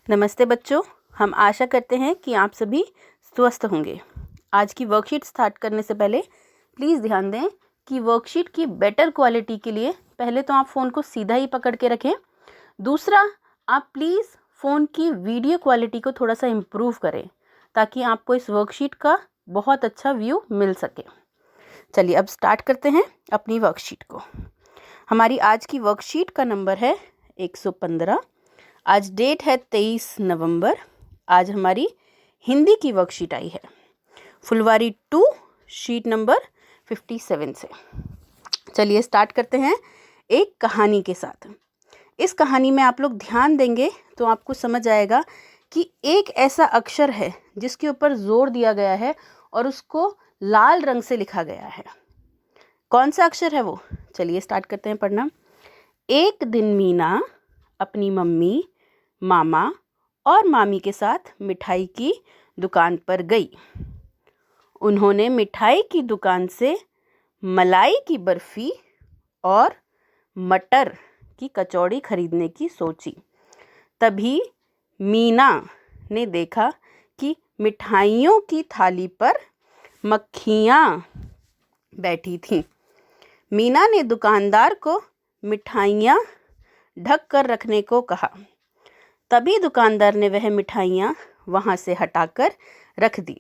नमस्ते बच्चों, हम आशा करते हैं कि आप सभी स्वस्थ होंगे। आज की वर्कशीट स्टार्ट करने से पहले प्लीज़ ध्यान दें कि वर्कशीट की बेटर क्वालिटी के लिए पहले तो आप फ़ोन को सीधा ही पकड़ के रखें। दूसरा, आप प्लीज़ फ़ोन की वीडियो क्वालिटी को थोड़ा सा इम्प्रूव करें ताकि आपको इस वर्कशीट का बहुत अच्छा व्यू मिल सके। चलिए अब स्टार्ट करते हैं अपनी वर्कशीट को। हमारी आज की वर्कशीट का नंबर है 115। आज डेट है 23 नवंबर। आज हमारी हिंदी की वर्कशीट आई है फुलवारी 2 शीट नंबर 57 से। चलिए स्टार्ट करते हैं एक कहानी के साथ। इस कहानी में आप लोग ध्यान देंगे तो आपको समझ आएगा कि एक ऐसा अक्षर है जिसके ऊपर जोर दिया गया है और उसको लाल रंग से लिखा गया है। कौन सा अक्षर है वो? चलिए स्टार्ट करते हैं पढ़ना। एक दिन मीना अपनी मम्मी, मामा और मामी के साथ मिठाई की दुकान पर गई। उन्होंने मिठाई की दुकान से मलाई की बर्फ़ी और मटर की कचौड़ी खरीदने की सोची। तभी मीना ने देखा कि मिठाइयों की थाली पर मक्खियाँ बैठी थीं। मीना ने दुकानदार को मिठाइयाँ ढक कर रखने को कहा। तभी दुकानदार ने वह मिठाइयाँ वहाँ से हटाकर रख दी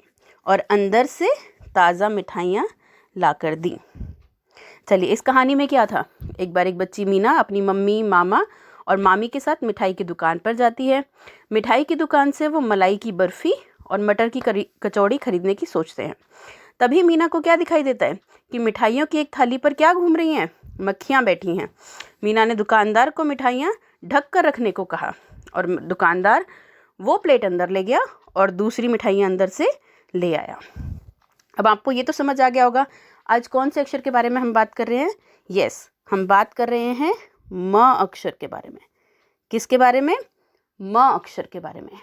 और अंदर से ताज़ा मिठाइयाँ लाकर दी। चलिए इस कहानी में क्या था? एक बार एक बच्ची मीना अपनी मम्मी, मामा और मामी के साथ मिठाई की दुकान पर जाती है। मिठाई की दुकान से वो मलाई की बर्फ़ी और मटर की कचौड़ी खरीदने की सोचते हैं। तभी मीना को क्या दिखाई देता है कि मिठाइयों की एक थाली पर क्या घूम रही हैं? मक्खियाँ बैठी हैं। मीना ने दुकानदार को मिठाइयाँ ढक कर रखने को कहा और दुकानदार वो प्लेट अंदर ले गया और दूसरी मिठाइयाँ अंदर से ले आया। अब आपको ये तो समझ आ गया होगा आज कौन से अक्षर के बारे में हम बात कर रहे हैं। यस, हम बात कर रहे हैं म अक्षर के बारे में। किसके बारे में? म अक्षर के बारे में।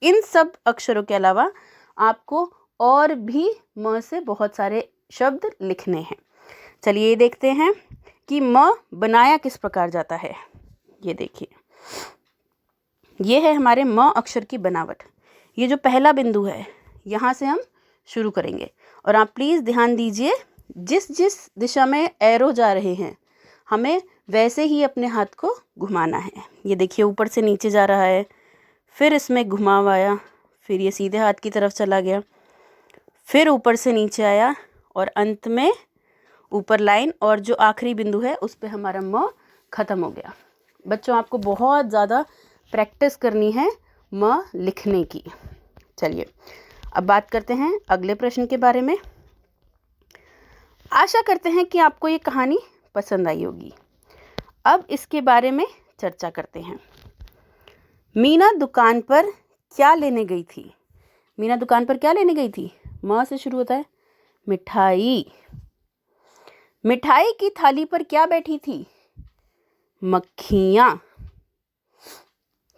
इन सब अक्षरों के अलावा आपको और भी म से बहुत सारे शब्द लिखने हैं। चलिए देखते हैं कि म बनाया किस प्रकार जाता है। ये देखिए, ये है हमारे म अक्षर की बनावट। ये जो पहला बिंदु है यहाँ से हम शुरू करेंगे और आप प्लीज़ ध्यान दीजिए, जिस जिस दिशा में एरो जा रहे हैं हमें वैसे ही अपने हाथ को घुमाना है। ये देखिए ऊपर से नीचे जा रहा है, फिर इसमें घुमाव आया, फिर ये सीधे हाथ की तरफ चला गया, फिर ऊपर से नीचे आया और अंत में ऊपर लाइन और जो आखिरी बिंदु है उस पे हमारा म ख़त्म हो गया। बच्चों आपको बहुत ज़्यादा प्रैक्टिस करनी है म लिखने की। चलिए अब बात करते हैं अगले प्रश्न के बारे में। आशा करते हैं कि आपको ये कहानी पसंद आई होगी। अब इसके बारे में चर्चा करते हैं। मीना दुकान पर क्या लेने गई थी? मीना दुकान पर क्या लेने गई थी? म से शुरू होता है। मिठाई। मिठाई की थाली पर क्या बैठी थी? मक्खियाँ।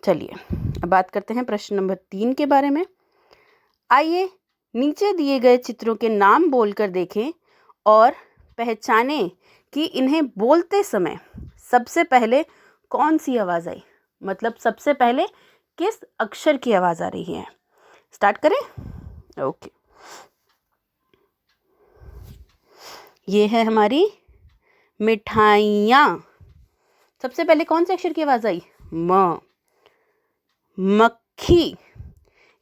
चलिए अब बात करते हैं प्रश्न नंबर 3 के बारे में। आइए नीचे दिए गए चित्रों के नाम बोलकर देखें और पहचानें कि इन्हें बोलते समय सबसे पहले कौन सी आवाज़ आई, मतलब सबसे पहले किस अक्षर की आवाज़ आ रही है। स्टार्ट करें? ओके, ये है हमारी मिठाइयाँ। सबसे पहले कौन से अक्षर की आवाज़ आई? म। मक्खी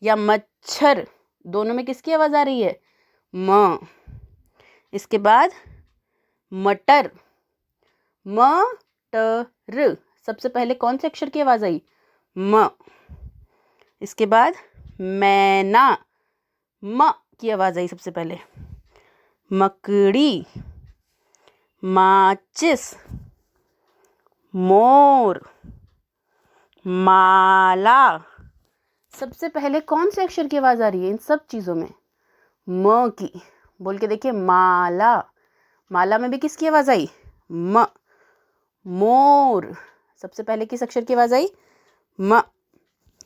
या मच्छर, दोनों में किसकी आवाज़ आ रही है? म। इसके बाद मटर, मटर, सबसे पहले कौन से अक्षर की आवाज़ आई? म। इसके बाद मैना, म की आवाज़ आई सबसे पहले। मकड़ी, माचिस, मोर, माला। सबसे पहले कौन से अक्षर की आवाज़ आ रही है इन सब चीज़ों में? म की। बोल के देखिए, माला। माला में भी किसकी आवाज़ आई? म। मोर, सबसे पहले किस अक्षर की आवाज़ आई? म।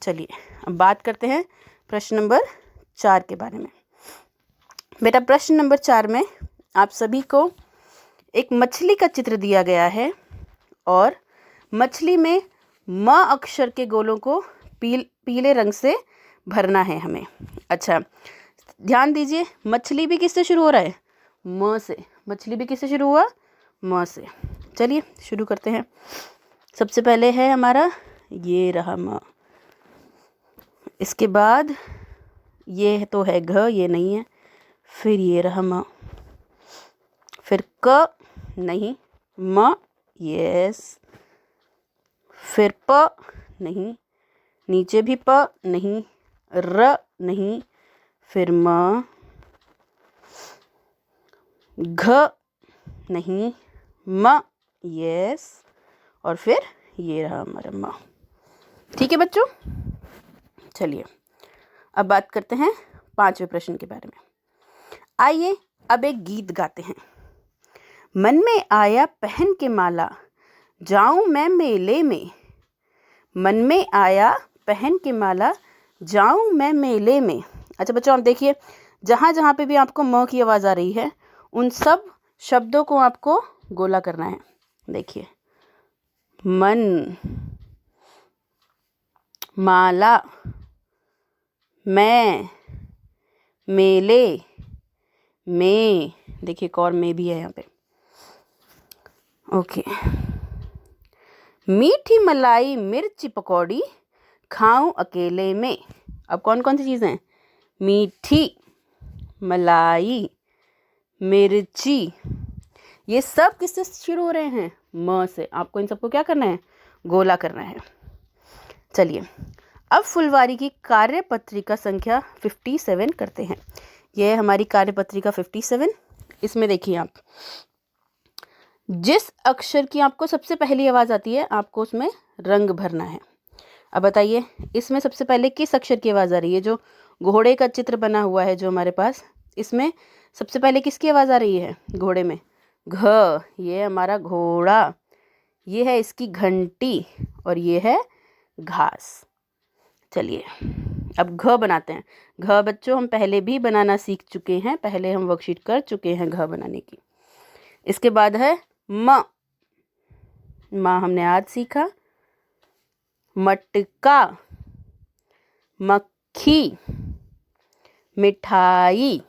चलिए अब बात करते हैं प्रश्न नंबर 4 के बारे में। बेटा प्रश्न नंबर 4 में आप सभी को एक मछली का चित्र दिया गया है और मछली में म अक्षर के गोलों को पीले रंग से भरना है हमें। अच्छा, ध्यान दीजिए, मछली भी किससे शुरू हो रहा है? म से। मछली भी किससे शुरू हुआ? म से। चलिए शुरू करते हैं। सबसे पहले है हमारा ये रहा म। इसके बाद ये तो है घ, ये नहीं है। फिर ये रहा म। फिर क नहीं, म, यस। फिर प नहीं, नीचे भी प नहीं, र नहीं, फिर म, घ नहीं, म, यस, और फिर ये रहा हमारा म। ठीक है बच्चों, चलिए अब बात करते हैं 5वें प्रश्न के बारे में। आइए अब एक गीत गाते हैं। मन में आया पहन के माला, जाऊं मैं मेले में। मन में आया पहन के माला, जाऊं मैं मेले में। अच्छा बच्चों, आप देखिए, जहाँ जहाँ पे भी आपको म की आवाज़ आ रही है उन सब शब्दों को आपको गोला करना है। देखिए, मन, माला, मैं, मेले, में। देखिए एक और में भी है यहाँ पे। ओके। मीठी मलाई मिर्ची पकौड़ी, खाऊं अकेले में। अब कौन कौन सी चीज़ें हैं? मीठी, मलाई, मिर्ची, ये सब किससे शुरू हो रहे हैं? म से। आपको इन सबको क्या करना है? गोला करना है। चलिए अब फुलवारी की कार्यपत्रिका संख्या 57 करते हैं। यह है हमारी कार्यपत्रिका 57। इसमें देखिए, आप जिस अक्षर की आपको सबसे पहली आवाज़ आती है आपको उसमें रंग भरना है। अब बताइए, इसमें सबसे पहले किस अक्षर की आवाज़ आ रही है? जो घोड़े का चित्र बना हुआ है जो हमारे पास, इसमें सबसे पहले किसकी आवाज़ आ रही है? घोड़े में घ। ये हमारा घोड़ा, ये है इसकी घंटी, और ये है घास। चलिए अब घ बनाते हैं। घ बच्चों हम पहले भी बनाना सीख चुके हैं, पहले हम वर्कशीट कर चुके हैं घ बनाने की। इसके बाद है म। म हमने आज सीखा। मटका, मक्खी, मिठाई।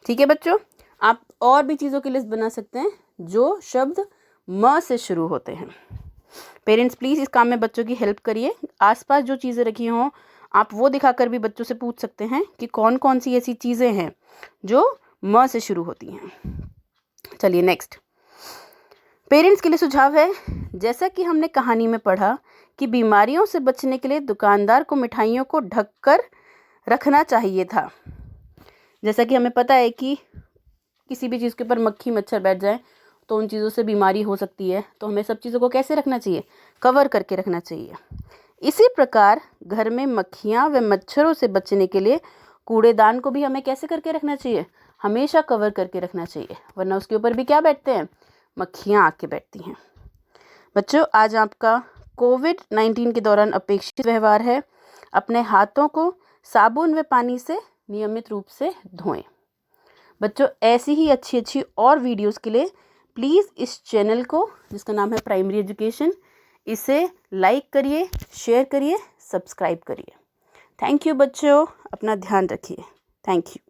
ठीक है बच्चों, आप और भी चीज़ों की लिस्ट बना सकते हैं जो शब्द म से शुरू होते हैं। पेरेंट्स प्लीज़ इस काम में बच्चों की हेल्प करिए। आसपास जो चीज़ें रखी हों आप वो दिखाकर भी बच्चों से पूछ सकते हैं कि कौन कौन सी ऐसी चीज़ें हैं जो म से शुरू होती हैं। चलिए नेक्स्ट, पेरेंट्स के लिए सुझाव है। जैसा कि हमने कहानी में पढ़ा कि बीमारियों से बचने के लिए दुकानदार को मिठाइयों को ढक कर रखना चाहिए था। जैसा कि हमें पता है कि किसी भी चीज़ के ऊपर मक्खी मच्छर बैठ जाए तो उन चीज़ों से बीमारी हो सकती है, तो हमें सब चीज़ों को कैसे रखना चाहिए? कवर करके रखना चाहिए। इसी प्रकार घर में मक्खियाँ व मच्छरों से बचने के लिए कूड़ेदान को भी हमें कैसे करके रखना चाहिए? हमेशा कवर करके रखना चाहिए, वरना उसके ऊपर भी क्या बैठते हैं? मक्खियाँ आके बैठती हैं। बच्चों, आज आपका कोविड-19 के दौरान अपेक्षित व्यवहार है, अपने हाथों को साबुन व पानी से नियमित रूप से धोएं। बच्चों, ऐसी ही अच्छी अच्छी और वीडियोस के लिए प्लीज़ इस चैनल को, जिसका नाम है प्राइमरी एजुकेशन, इसे लाइक करिए, शेयर करिए, सब्सक्राइब करिए। थैंक यू बच्चों, अपना ध्यान रखिए। Thank you.